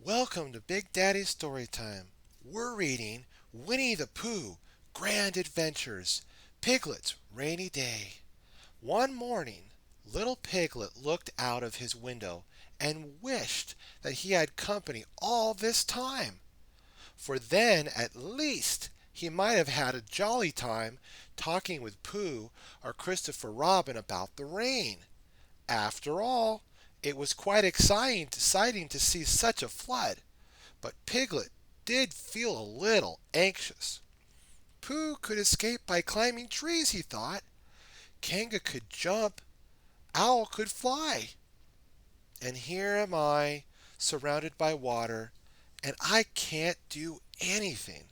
Welcome to Big Daddy's Storytime. We're reading Winnie the Pooh, Grand Adventures, Piglet's Rainy Day. One morning, little Piglet looked out of his window and wished that he had company all this time, for then at least he might have had a jolly time talking with Pooh or Christopher Robin about the rain. After all, it was quite exciting to see such a flood. But Piglet did feel a little anxious. Pooh could escape by climbing trees, he thought. Kanga could jump. Owl could fly. And here am I, surrounded by water, and I can't do anything.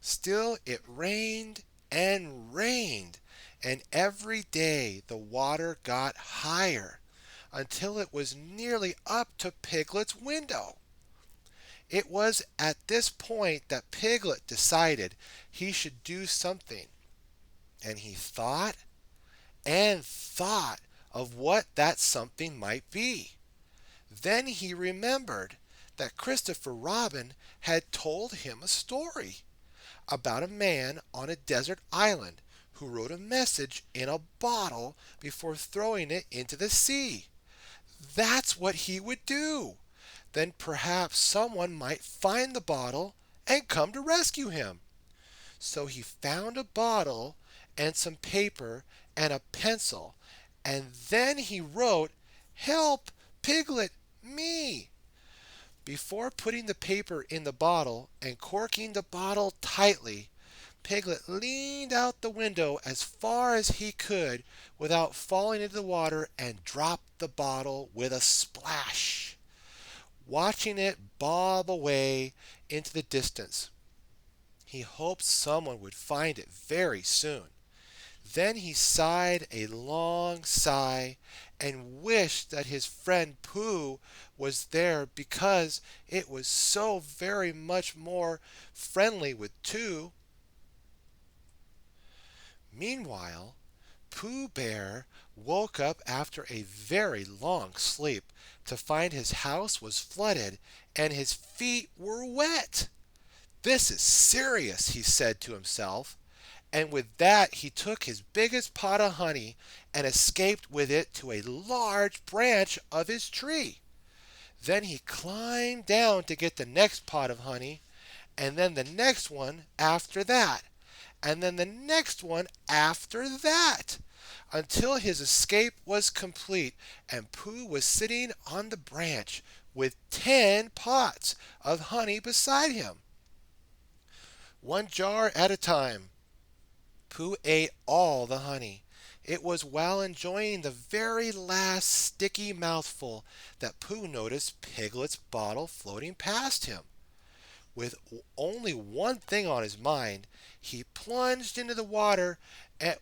Still, it rained and rained, and every day the water got higher until it was nearly up to Piglet's window. It was at this point that Piglet decided he should do something, and he thought and thought of what that something might be. Then he remembered that Christopher Robin had told him a story about a man on a desert island who wrote a message in a bottle before throwing it into the sea. That's what he would do. Then perhaps someone might find the bottle and come to rescue him. So he found a bottle and some paper and a pencil, and then he wrote, "Help, Piglet, me." Before putting the paper in the bottle and corking the bottle tightly, Piglet leaned out the window as far as he could without falling into the water and dropped the bottle with a splash, watching it bob away into the distance. He hoped someone would find it very soon. Then he sighed a long sigh and wished that his friend Pooh was there because it was so very much more friendly with two. Meanwhile, Pooh Bear woke up after a very long sleep to find his house was flooded and his feet were wet. "This is serious," he said to himself, and with that he took his biggest pot of honey and escaped with it to a large branch of his tree. Then he climbed down to get the next pot of honey, and then the next one after that, and then the next one after that, until his escape was complete and Pooh was sitting on the branch with 10 pots of honey beside him. One jar at a time, Pooh ate all the honey. It was while enjoying the very last sticky mouthful that Pooh noticed Piglet's bottle floating past him. With only one thing on his mind, he plunged into the water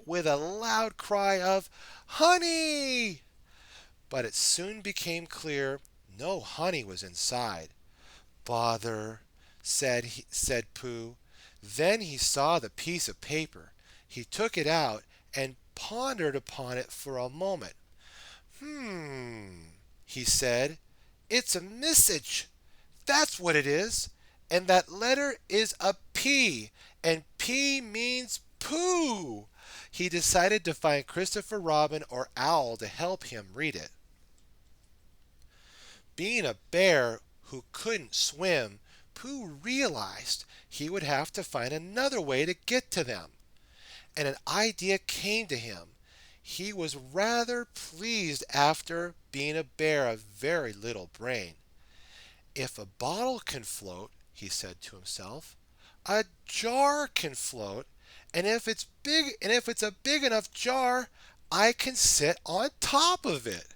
with a loud cry of "Honey!" But it soon became clear no honey was inside. "Bother," said Pooh. Then he saw the piece of paper. He took it out and pondered upon it for a moment. He said, "It's a message. That's what it is. And that letter is a P, and P means Pooh." He decided to find Christopher Robin or Owl to help him read it. Being a bear who couldn't swim, Pooh realized he would have to find another way to get to them, and an idea came to him. He was rather pleased after being a bear of very little brain. "If a bottle can float," he said to himself, "a jar can float, and if it's a big enough jar, I can sit on top of it."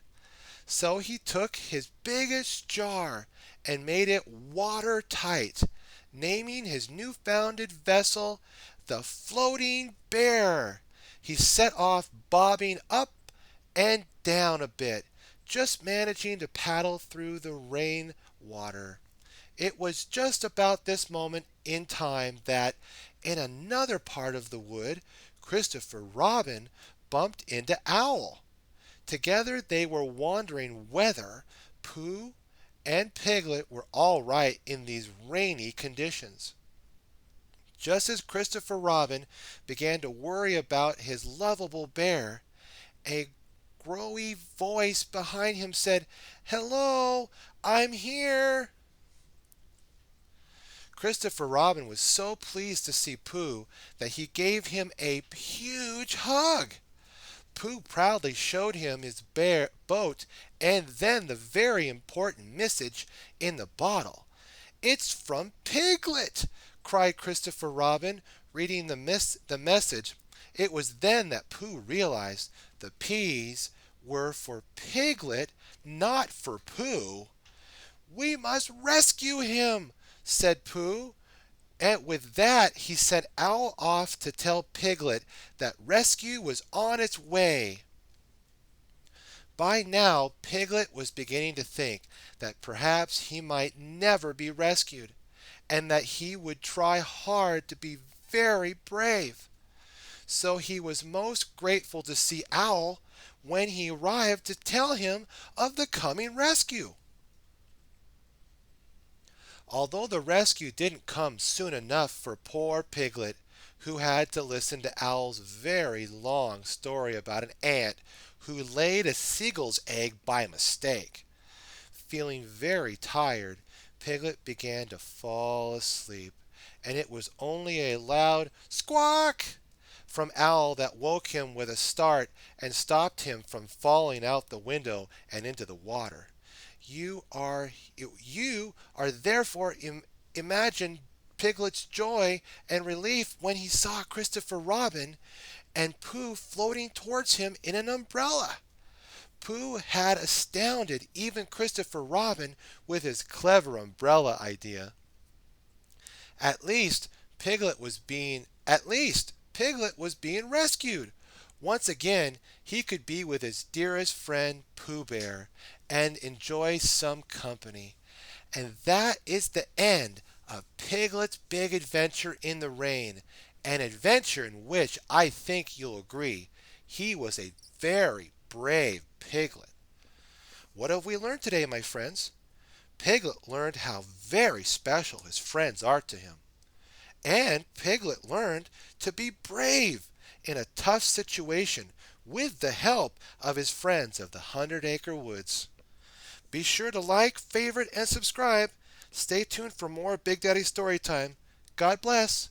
So he took his biggest jar and made it watertight, naming his new-founded vessel the Floating Bear. He set off bobbing up and down a bit, just managing to paddle through the rain water. It was just about this moment in time that, in another part of the wood, Christopher Robin bumped into Owl. Together they were wondering whether Pooh and Piglet were all right in these rainy conditions. Just as Christopher Robin began to worry about his lovable bear, a growy voice behind him said, "Hello, I'm here." Christopher Robin was so pleased to see Pooh that he gave him a huge hug. Pooh proudly showed him his bear boat and then the very important message in the bottle. "It's from Piglet!" cried Christopher Robin, reading the message. It was then that Pooh realized the P's were for Piglet, not for Pooh. "We must rescue him," said Pooh. And with that, he sent Owl off to tell Piglet that rescue was on its way. By now, Piglet was beginning to think that perhaps he might never be rescued, and that he would try hard to be very brave. So he was most grateful to see Owl when he arrived to tell him of the coming rescue. Although the rescue didn't come soon enough for poor Piglet, who had to listen to Owl's very long story about an ant who laid a seagull's egg by mistake. Feeling very tired, Piglet began to fall asleep, and it was only a loud squawk from Owl that woke him with a start and stopped him from falling out the window and into the water. You are therefore imagine Piglet's joy and relief when he saw Christopher Robin and Pooh floating towards him in an umbrella. Pooh had astounded even Christopher Robin with his clever umbrella idea. At least Piglet was being rescued. Once again, he could be with his dearest friend Pooh Bear and enjoy some company. And that is the end of Piglet's big adventure in the rain, an adventure in which I think you'll agree he was a very brave piglet. What have we learned today, my friends? Piglet learned how very special his friends are to him. And Piglet learned to be brave in a tough situation with the help of his friends of the 100-Acre Woods. Be sure to like, favorite, and subscribe. Stay tuned for more Big Daddy Storytime. God bless.